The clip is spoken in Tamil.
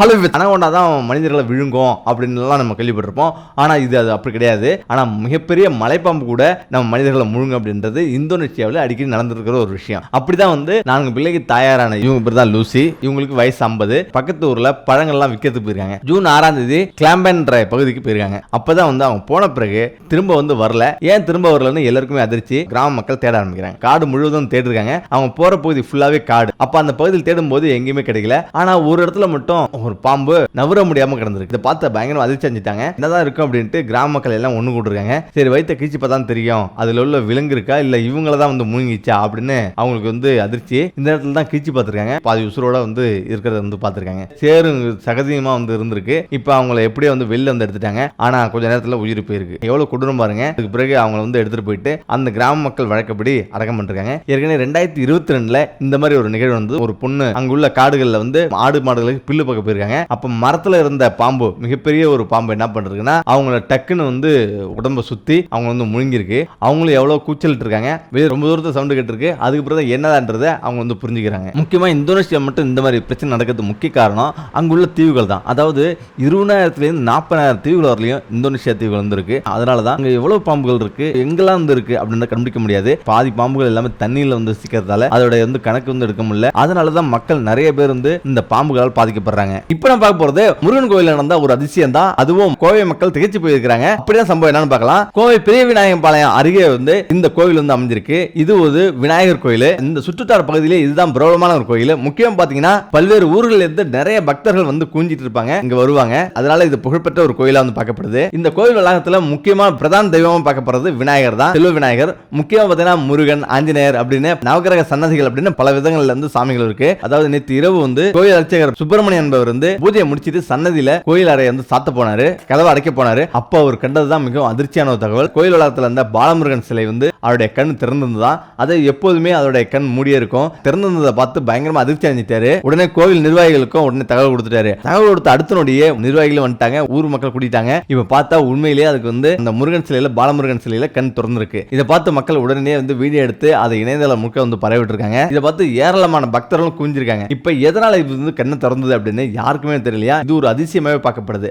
ஹலோ அனகொண்டா தான் மனிதர்களை விழுங்கும் அப்படின்லாம் நம்ம கேள்விப்பட்டிருப்போம். ஆனால் இது அது அப்படி கிடையாது. ஆனால் மிகப்பெரிய மலைப்பாம்பு கூட நம்ம மனிதர்களை முழுங்கும் அப்படின்றது இந்தோனேஷியாவில் அடிக்கடி நடந்திருக்கிற ஒரு விஷயம். அப்படிதான் 4 பிள்ளைக்கு தாயாரான இவங்க பேர் தான் லூசி. இவங்களுக்கு வயசு 50. பக்கத்து ஊரில் பழங்கள்லாம் விற்கிறதுக்கு போயிருக்காங்க. ஜூன் 6ஆம் தேதி கிளாம்பென்ற பகுதிக்கு போயிருக்காங்க. அப்பதான் அவங்க போன பிறகு திரும்ப வரல. ஏன் திரும்ப வரலன்னு எல்லாருக்குமே அதிர்ச்சி. கிராம மக்கள் தேட ஆரம்பிக்கிறாங்க. காடு முழுவதும் தேடிருக்காங்க. அவங்க போற பகுதி ஃபுல்லாவே காடு. அப்ப அந்த பகுதியில் தேடும் போது எங்கேயுமே கிடைக்கல. ஆனா ஒரு இடத்துல மட்டும் ஒரு பாம்பு நவர முடியாம கிடந்திருக்கு. இதை பார்த்து பயங்கரமா அதிர்ச்சி அடைஞ்சிட்டாங்க. என்னதான் இருக்கும் அப்படின்ட்டு கிராம மக்கள் எல்லாம் ஒண்ணு கூட்டிருக்காங்க. சரி வயிற்ற கிழிச்சு பார்த்தா தெரியும் அதுல உள்ள விலங்கு இருக்கா இல்ல இவங்கள தான் முழுங்கிச்சா அப்படின்னு அவங்களுக்கு அதிர்ச்சி. இந்த இடத்துல தான் கிழிச்சு பார்த்திருக்காங்க. பாதி உசுரோட இருக்கிறத பார்த்திருக்காங்க. சேரும் சகதியமா இருந்திருக்கு. இப்ப அவங்கள எப்படியே வெளில எடுத்துட்டாங்க. ஆனா கொஞ்ச நேரத்துல உயிர் போயிருக்கு. எவ்வளவு கொடூரம் பாருங்க. அதுக்கு பிறகு அவங்க எடுத்துட்டு போயிட்டு அந்த கிராம மக்கள் வழக்கப்படி அடக்கம் பண்ணிருக்காங்க. ஏற்கனவே 2022 இந்த மாதிரி ஒரு நிகழ்வு ஒரு பொண்ணு அங்குள்ள காடுகள்ல ஆடு மாடுகளுக்கு பில்லு பக்கம் போயிருக்காங்க. அப்ப மரத்துல இருந்த பாம்பு மிகப்பெரிய ஒரு பாம்பு என்ன பண்றதுன்னா அவங்கள டக்குன்னு உடம்ப சுத்தி அவங்க முழுங்கிருக்கு. அவங்களும் எவ்வளவு கூச்சலிட்டு இருக்காங்க. ரொம்ப தூரத்துல சவுண்ட் கேட்டிருக்கு. அதுக்கு பிறகு என்னதான்றதை அவங்க புரிஞ்சுக்கிறாங்க. முக்கியமா இந்தோனேஷியா மட்டும் இந்த மாதிரி பிரச்சனை நடக்கிறது முக்கிய காரணம் அங்குள்ள தீவுகள் தான். அதாவது 20,000 இருந்து 40,000 தீவுகள் வரலையும் இந்தோனேஷியா தீவுகள் இருக்கு. அதனாலதான் அங்க எவ்வளவு பாம்புகள் இருக்கு எங்கெல்லாம் இருக்கு அப்படின்னு கண்டுபிடிக்க முடியாது. பாதி பாம்புகள் எல்லாமே தண்ணியில சிக்கிறதால அதோட கணக்கு எடுக்க முடியல. அதனாலதான் மக்கள் நிறைய பேர் இந்த பாம்புகளால் பாதிக்கப்படுறாங்க. இப்ப நான் பார்க்க போறது முருகன் கோயில் நடந்த ஒரு அதிசயம் தான். அதுவும் கோவை மக்கள் திகைச்சு போயிருக்காங்க. அப்படிதான் சம்பவம் என்னன்னு பார்க்கலாம். கோவை பெரிய விநாயகர் பாளையம் அருகே இந்த கோவில் அமைஞ்சிருக்கு. இது ஒரு விநாயகர் கோயில். இந்த சுற்றுத்தார் பகுதியிலே இதுதான் பிரபலமான ஒரு கோயில். முக்கியம் பாத்தீங்கன்னா பல்வேறு ஊர்களில் இருந்து நிறைய பக்தர்கள் கூஞ்சிட்டு இருப்பாங்க. இங்க வருவாங்க. அதனால இது புகழ்பெற்ற ஒரு கோயிலா பார்க்கப்படுது. இந்த கோயில் வளாகத்துல முக்கியமா பிரதான தெய்வமா பார்க்கப்படுறது விநாயகர் தான். செல்வ விநாயகர். முக்கியமா பாத்தீங்கன்னா முருகன், ஆஞ்சநேயர் அப்படின்னு நவகிரக சன்னதிகள் அப்படின்னு பல விதங்கள்ல சாமிகள் இருக்கு. அதாவது நேற்று இரவு கோயில் அர்ச்சகர் சுப்பிரமணியன் என்பவர் பூஜையை முடிச்சிட்டு சன்னதியில கோயில் அறையை சாத்த போனாரு. கதவை அடைக்க போனாரு. அப்ப அவர் கண்டதுதான் மிகவும் அதிர்ச்சியான ஒரு தகவல். கோயில் வளாகத்துல இருந்த பாலமுருகன் சிலை அவருடைய கண் திறந்திருந்ததான். அது எப்போதுமே அவருடைய கண் மூடியே இருக்கும். திறந்திருந்ததை பார்த்து பயங்கரமா அதிர்ச்சி அடைஞ்சிட்டாரு. உடனே கோவில் நிர்வாகிகளுக்கும் உடனே தகவல் கொடுத்துட்டாரு. தகவல் கொடுத்த அடுத்த நொடியே நிர்வாகிகளும் வந்துட்டாங்க. ஊர் மக்கள் கூட்டிட்டாங்க. இப்ப பார்த்தா உண்மையிலேயே அதுக்கு அந்த முருகன் சிலையில பாலமுருகன் சிலையில கண் திறந்திருக்கு. இதை பார்த்து மக்கள் உடனே வீடியோ எடுத்து அதை இணையதளம் முழுக்க பரவிட்டு இருக்காங்க. இதை பார்த்து ஏராளமான பக்தர்களும் குவிஞ்சிருக்காங்க. இப்ப எதனால இது கண்ணை திறந்தது அப்படின்னு யாருக்குமே தெரியலையா. இது ஒரு அதிசயமாவே பார்க்கப்படுது.